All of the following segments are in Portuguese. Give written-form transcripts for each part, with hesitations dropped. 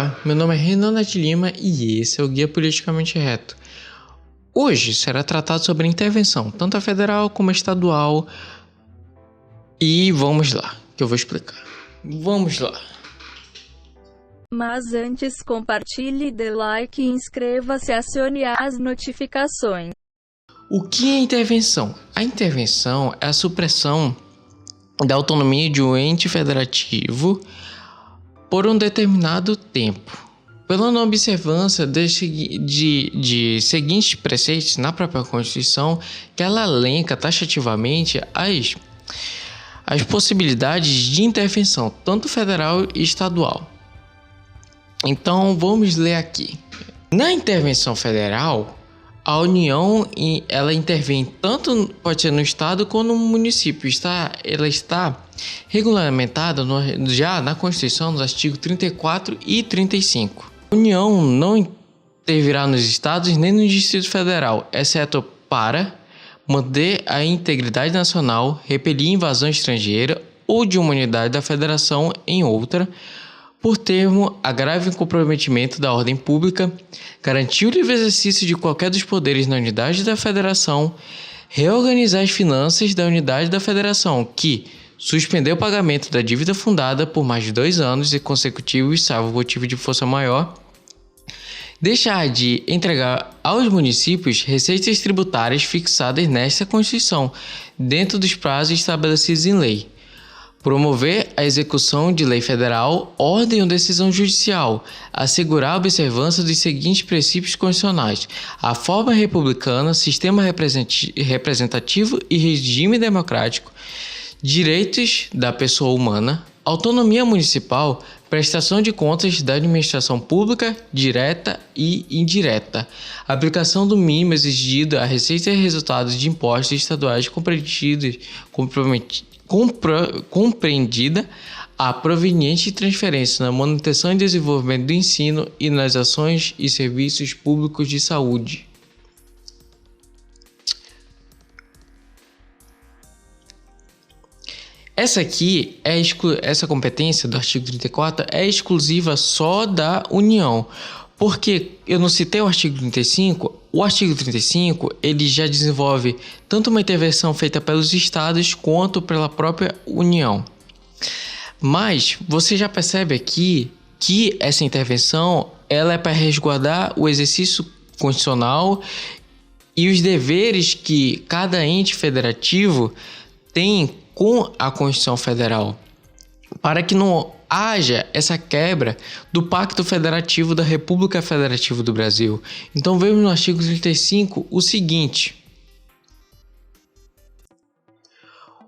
Olá, meu nome é Renan de Lima e esse é o Guia Politicamente Reto. Hoje será tratado sobre intervenção, tanto a federal como a estadual. E vamos lá, que eu vou explicar. Vamos lá. Mas antes compartilhe, dê like e inscreva-se e acione as notificações. O que é intervenção? A intervenção é a supressão da autonomia de um ente federativo por um determinado tempo, pela não observância de seguintes preceitos na própria Constituição, que ela elenca taxativamente as possibilidades de intervenção, tanto federal e estadual. Então vamos ler aqui. Na intervenção federal, a União ela intervém tanto pode ser no estado quanto no município. Ela está regulamentada já na Constituição, nos artigos 34 e 35. A União não intervirá nos estados nem no Distrito Federal, exceto para manter a integridade nacional, repelir invasão estrangeira ou de uma unidade da federação em outra, por termo a grave comprometimento da ordem pública, garantir o livre exercício de qualquer dos poderes na unidade da federação, reorganizar as finanças da unidade da federação, que suspender o pagamento da dívida fundada por mais de 2 anos e consecutivos, salvo motivo de força maior, deixar de entregar aos municípios receitas tributárias fixadas nesta Constituição, dentro dos prazos estabelecidos em lei. Promover a execução de lei federal, ordem ou decisão judicial, assegurar a observância dos seguintes princípios constitucionais: a forma republicana, sistema representativo e regime democrático, direitos da pessoa humana, autonomia municipal, prestação de contas da administração pública, direta e indireta, aplicação do mínimo exigido a receita e resultados de impostos estaduais compreendida a proveniente de transferência na manutenção e desenvolvimento do ensino e nas ações e serviços públicos de saúde. Essa competência do artigo 34 é exclusiva só da União. Porque eu não citei o artigo 35, o artigo 35 ele já desenvolve tanto uma intervenção feita pelos estados quanto pela própria União. Mas você já percebe aqui que essa intervenção ela é para resguardar o exercício constitucional e os deveres que cada ente federativo tem com a Constituição Federal, para que não haja essa quebra do Pacto Federativo da República Federativa do Brasil. Então vemos no artigo 35 o seguinte: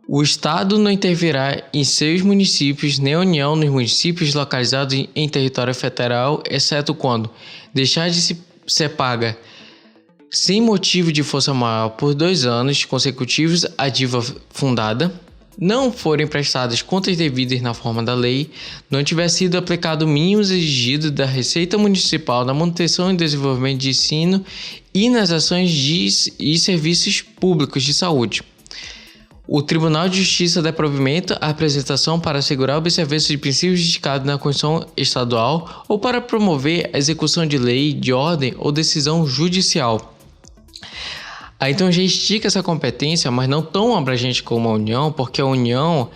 o Estado não intervirá em seus municípios, nem a União nos municípios localizados em território federal, exceto quando deixar de ser paga sem motivo de força maior por 2 anos consecutivos a dívida fundada, não forem prestadas contas devidas na forma da lei, não tiver sido aplicado o mínimo exigido da Receita Municipal na manutenção e desenvolvimento de ensino e nas ações e serviços públicos de saúde. O Tribunal de Justiça dá provimento à apresentação para assegurar a observância de princípios indicados na Constituição Estadual ou para promover a execução de lei, de ordem ou decisão judicial. Então já estica essa competência, mas não tão abrangente como a União, porque a União,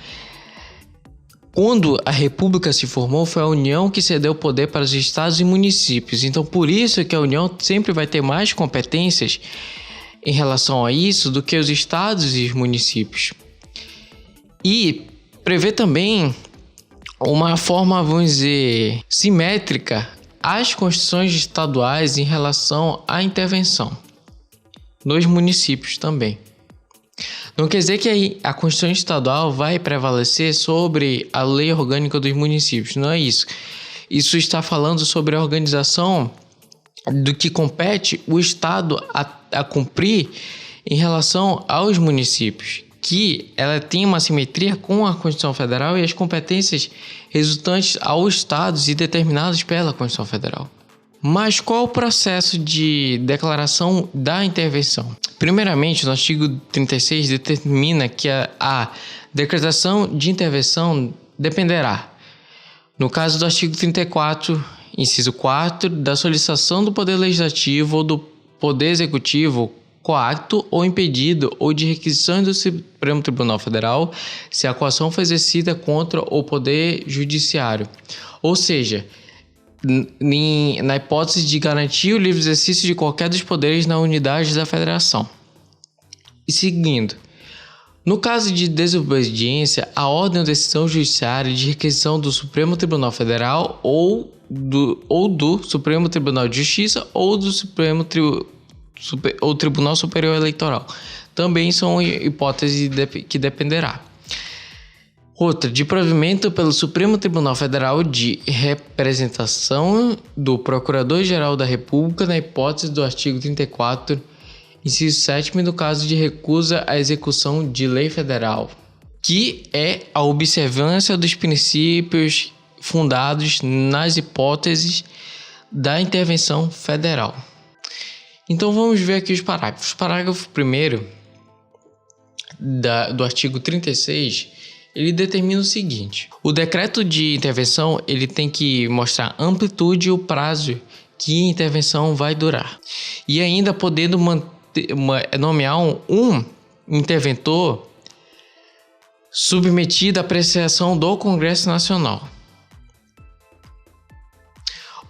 quando a República se formou, foi a União que cedeu poder para os estados e municípios. Então por isso que a União sempre vai ter mais competências em relação a isso do que os estados e os municípios. E prevê também uma forma, vamos dizer, simétrica às constituições estaduais em relação à intervenção nos municípios também. Não quer dizer que a Constituição Estadual vai prevalecer sobre a lei orgânica dos municípios, não é isso. Isso está falando sobre a organização do que compete o Estado a cumprir em relação aos municípios, que ela tem uma simetria com a Constituição Federal e as competências resultantes aos estados e determinadas pela Constituição Federal. Mas qual o processo de declaração da intervenção? Primeiramente, o artigo 36 determina que a decretação de intervenção dependerá, no caso do artigo 34, inciso 4, da solicitação do Poder Legislativo ou do Poder Executivo coacto ou impedido ou de requisições do Supremo Tribunal Federal se a coação foi exercida contra o Poder Judiciário. Ou seja, na hipótese de garantir o livre exercício de qualquer dos poderes na unidade da Federação. E seguindo, no caso de desobediência, a ordem ou decisão judiciária de requisição do Supremo Tribunal Federal ou do Supremo Tribunal de Justiça ou do Tribunal Superior Eleitoral também são hipóteses que dependerá. Outra, de provimento pelo Supremo Tribunal Federal de representação do Procurador-Geral da República na hipótese do artigo 34, inciso 7º, no caso de recusa à execução de lei federal, que é a observância dos princípios fundados nas hipóteses da intervenção federal. Então vamos ver aqui os parágrafos. Parágrafo 1º do artigo 36, ele determina o seguinte: o decreto de intervenção ele tem que mostrar amplitude e o prazo que a intervenção vai durar. E ainda podendo nomear um interventor submetido à apreciação do Congresso Nacional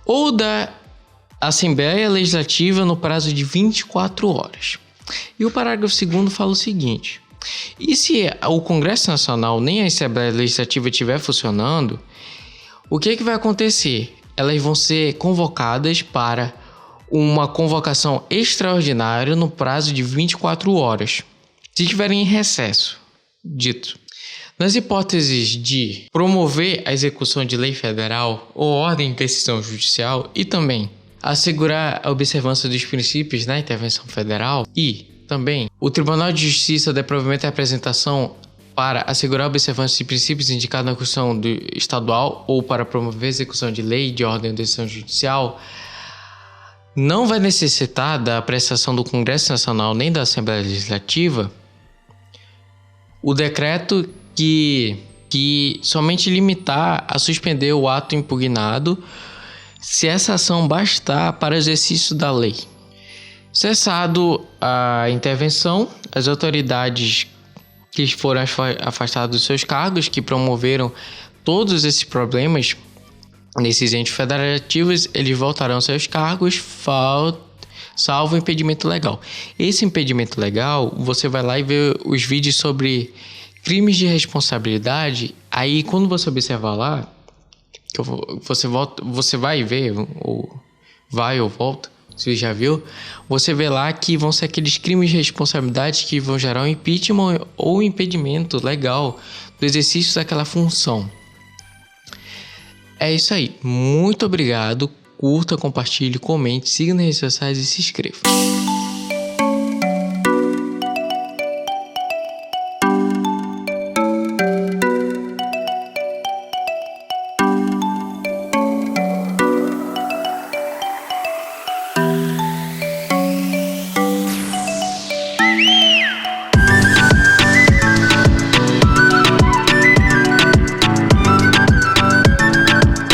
ou da Assembleia Legislativa no prazo de 24 horas. E o parágrafo 2º fala o seguinte: e se o Congresso Nacional nem a Assembleia Legislativa estiver funcionando, o que vai acontecer? Elas vão ser convocadas para uma convocação extraordinária no prazo de 24 horas, se estiverem em recesso. Dito, nas hipóteses de promover a execução de lei federal ou ordem de decisão judicial e também assegurar a observância dos princípios na intervenção federal e também o Tribunal de Justiça der provimento à apresentação para assegurar a observância de princípios indicados na Constituição Estadual ou para promover a execução de lei, de ordem ou decisão judicial, não vai necessitar da apreciação do Congresso Nacional nem da Assembleia Legislativa o decreto que somente limitar a suspender o ato impugnado se essa ação bastar para o exercício da lei. Cessado a intervenção, as autoridades que foram afastadas dos seus cargos, que promoveram todos esses problemas nesses entes federativos, eles voltarão aos seus cargos, salvo impedimento legal. Esse impedimento legal, você vai lá e vê os vídeos sobre crimes de responsabilidade. Aí, quando você observar lá, você vai ver, ou volta, se já viu, você vê lá que vão ser aqueles crimes de responsabilidade que vão gerar um impeachment ou impedimento legal do exercício daquela função. É isso aí. Muito obrigado. Curta, compartilhe, comente, siga nas redes sociais e se inscreva.